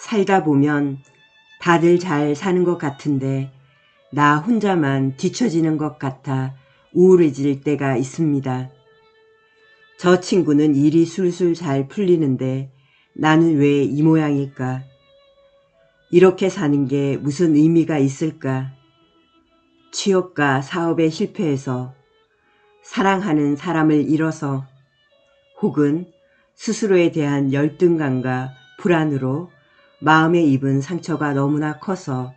살다 보면 다들 잘 사는 것 같은데 나 혼자만 뒤처지는 것 같아 우울해질 때가 있습니다. 저 친구는 일이 술술 잘 풀리는데 나는 왜 이 모양일까? 이렇게 사는 게 무슨 의미가 있을까? 취업과 사업에 실패해서, 사랑하는 사람을 잃어서, 혹은 스스로에 대한 열등감과 불안으로 마음에 입은 상처가 너무나 커서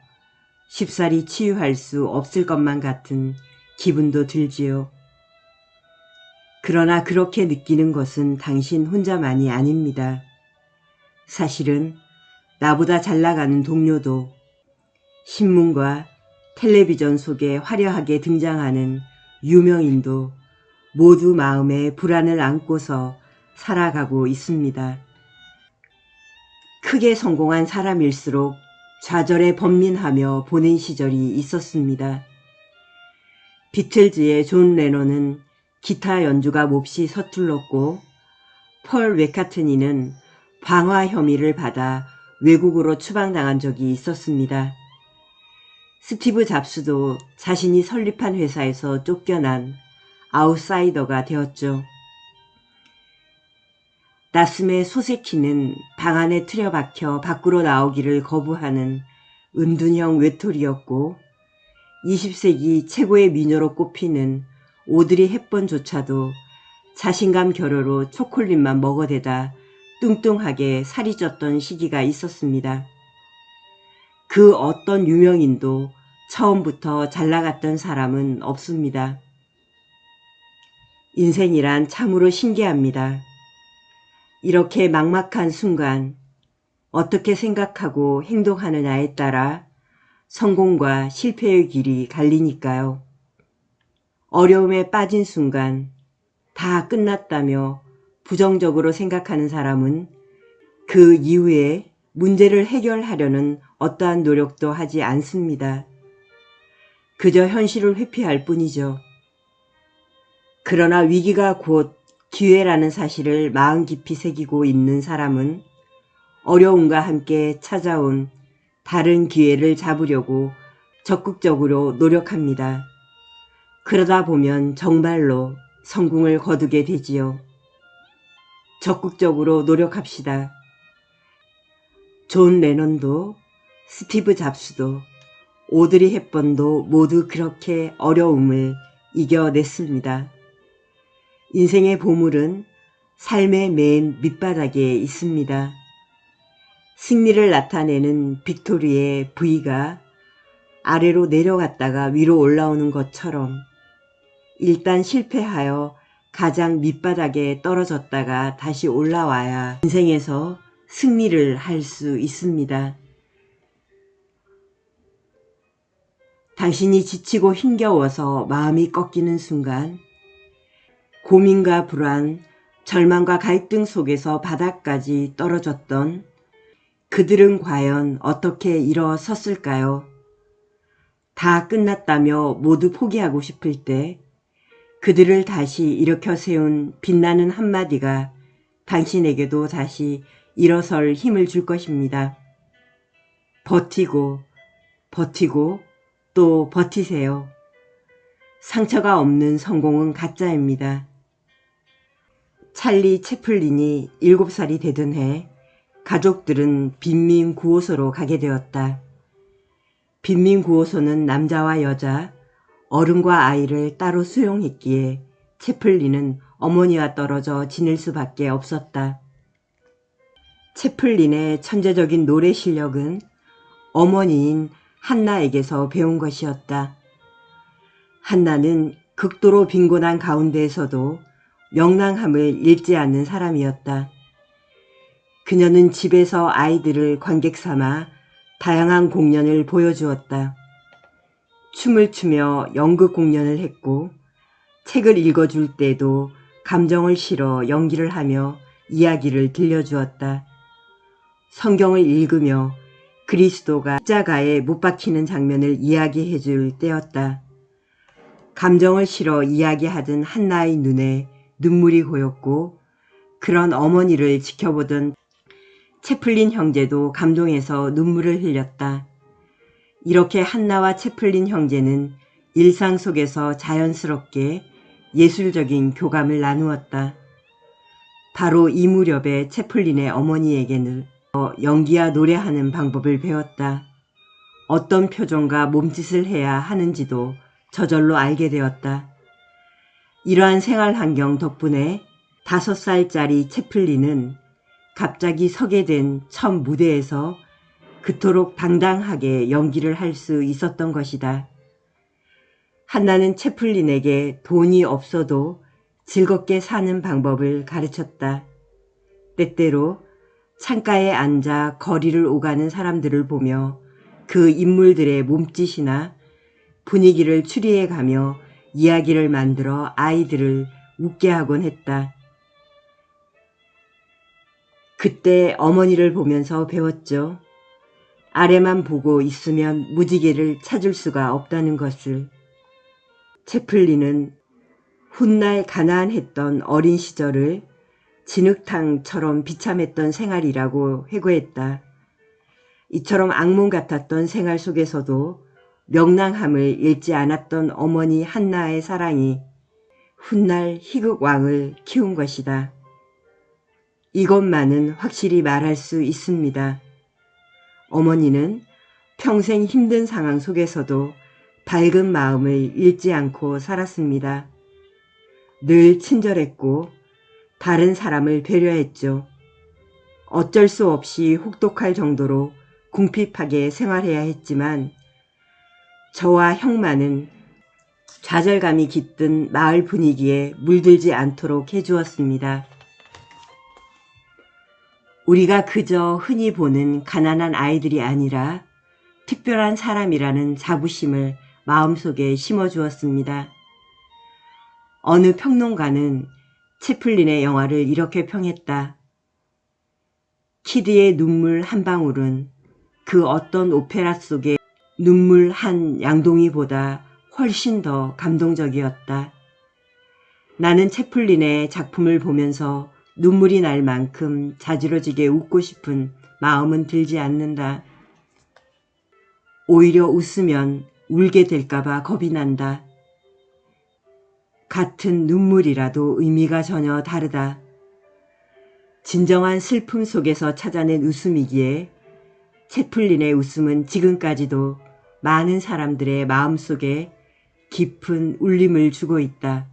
쉽사리 치유할 수 없을 것만 같은 기분도 들지요. 그러나 그렇게 느끼는 것은 당신 혼자만이 아닙니다. 사실은 나보다 잘 나가는 동료도, 신문과 텔레비전 속에 화려하게 등장하는 유명인도 모두 마음에 불안을 안고서 살아가고 있습니다. 크게 성공한 사람일수록 좌절에 번민하며 보낸 시절이 있었습니다. 비틀즈의 존 레논은 기타 연주가 몹시 서툴렀고, 폴 맥카트니는 방화 혐의를 받아 외국으로 추방당한 적이 있었습니다. 스티브 잡스도 자신이 설립한 회사에서 쫓겨난 아웃사이더가 되었죠. 나스메 소세키는 방 안에 틀여박혀 밖으로 나오기를 거부하는 은둔형 외톨이였고, 20세기 최고의 미녀로 꼽히는 오드리 헵번조차도 자신감 결여로 초콜릿만 먹어대다 뚱뚱하게 살이 쪘던 시기가 있었습니다. 그 어떤 유명인도 처음부터 잘나갔던 사람은 없습니다. 인생이란 참으로 신기합니다. 이렇게 막막한 순간 어떻게 생각하고 행동하느냐에 따라 성공과 실패의 길이 갈리니까요. 어려움에 빠진 순간 다 끝났다며 부정적으로 생각하는 사람은 그 이후에 문제를 해결하려는 어떠한 노력도 하지 않습니다. 그저 현실을 회피할 뿐이죠. 그러나 위기가 곧 기회라는 사실을 마음 깊이 새기고 있는 사람은 어려움과 함께 찾아온 다른 기회를 잡으려고 적극적으로 노력합니다. 그러다 보면 정말로 성공을 거두게 되지요. 적극적으로 노력합시다. 존 레논도, 스티브 잡스도, 오드리 헵번도 모두 그렇게 어려움을 이겨냈습니다. 인생의 보물은 삶의 맨 밑바닥에 있습니다. 승리를 나타내는 빅토리의 V가 아래로 내려갔다가 위로 올라오는 것처럼 일단 실패하여 가장 밑바닥에 떨어졌다가 다시 올라와야 인생에서 승리를 할 수 있습니다. 당신이 지치고 힘겨워서 마음이 꺾이는 순간, 고민과 불안, 절망과 갈등 속에서 바닥까지 떨어졌던 그들은 과연 어떻게 일어섰을까요? 다 끝났다며 모두 포기하고 싶을 때 그들을 다시 일으켜 세운 빛나는 한마디가 당신에게도 다시 일어설 힘을 줄 것입니다. 버티고 버티고 또 버티세요. 상처가 없는 성공은 가짜입니다. 찰리 채플린이 7살이 되던 해 가족들은 빈민구호소로 가게 되었다. 빈민구호소는 남자와 여자, 어른과 아이를 따로 수용했기에 채플린은 어머니와 떨어져 지낼 수밖에 없었다. 채플린의 천재적인 노래 실력은 어머니인 한나에게서 배운 것이었다. 한나는 극도로 빈곤한 가운데에서도 명랑함을 잃지 않는 사람이었다. 그녀는 집에서 아이들을 관객 삼아 다양한 공연을 보여주었다. 춤을 추며 연극 공연을 했고, 책을 읽어줄 때도 감정을 실어 연기를 하며 이야기를 들려주었다. 성경을 읽으며 그리스도가 십자가에 못 박히는 장면을 이야기해 줄 때였다. 감정을 실어 이야기하던 한나의 눈에 눈물이 고였고, 그런 어머니를 지켜보던 채플린 형제도 감동해서 눈물을 흘렸다. 이렇게 한나와 채플린 형제는 일상 속에서 자연스럽게 예술적인 교감을 나누었다. 바로 이 무렵에 채플린의 어머니에게는 연기와 노래하는 방법을 배웠다. 어떤 표정과 몸짓을 해야 하는지도 저절로 알게 되었다. 이러한 생활 환경 덕분에 5살짜리 채플린은 갑자기 서게 된 첫 무대에서 그토록 당당하게 연기를 할 수 있었던 것이다. 한나는 채플린에게 돈이 없어도 즐겁게 사는 방법을 가르쳤다. 때때로 창가에 앉아 거리를 오가는 사람들을 보며 그 인물들의 몸짓이나 분위기를 추리해가며 이야기를 만들어 아이들을 웃게 하곤 했다. 그때 어머니를 보면서 배웠죠. 아래만 보고 있으면 무지개를 찾을 수가 없다는 것을. 채플린은 훗날 가난했던 어린 시절을 진흙탕처럼 비참했던 생활이라고 회고했다. 이처럼 악몽 같았던 생활 속에서도 명랑함을 잃지 않았던 어머니 한나의 사랑이 훗날 희극왕을 키운 것이다. 이것만은 확실히 말할 수 있습니다. 어머니는 평생 힘든 상황 속에서도 밝은 마음을 잃지 않고 살았습니다. 늘 친절했고 다른 사람을 배려했죠. 어쩔 수 없이 혹독할 정도로 궁핍하게 생활해야 했지만 저와 형만은 좌절감이 깃든 마을 분위기에 물들지 않도록 해주었습니다. 우리가 그저 흔히 보는 가난한 아이들이 아니라 특별한 사람이라는 자부심을 마음속에 심어주었습니다. 어느 평론가는 채플린의 영화를 이렇게 평했다. 키드의 눈물 한 방울은 그 어떤 오페라 속의 눈물 한 양동이보다 훨씬 더 감동적이었다. 나는 채플린의 작품을 보면서 눈물이 날 만큼 자지러지게 웃고 싶은 마음은 들지 않는다. 오히려 웃으면 울게 될까봐 겁이 난다. 같은 눈물이라도 의미가 전혀 다르다. 진정한 슬픔 속에서 찾아낸 웃음이기에 채플린의 웃음은 지금까지도 많은 사람들의 마음속에 깊은 울림을 주고 있다.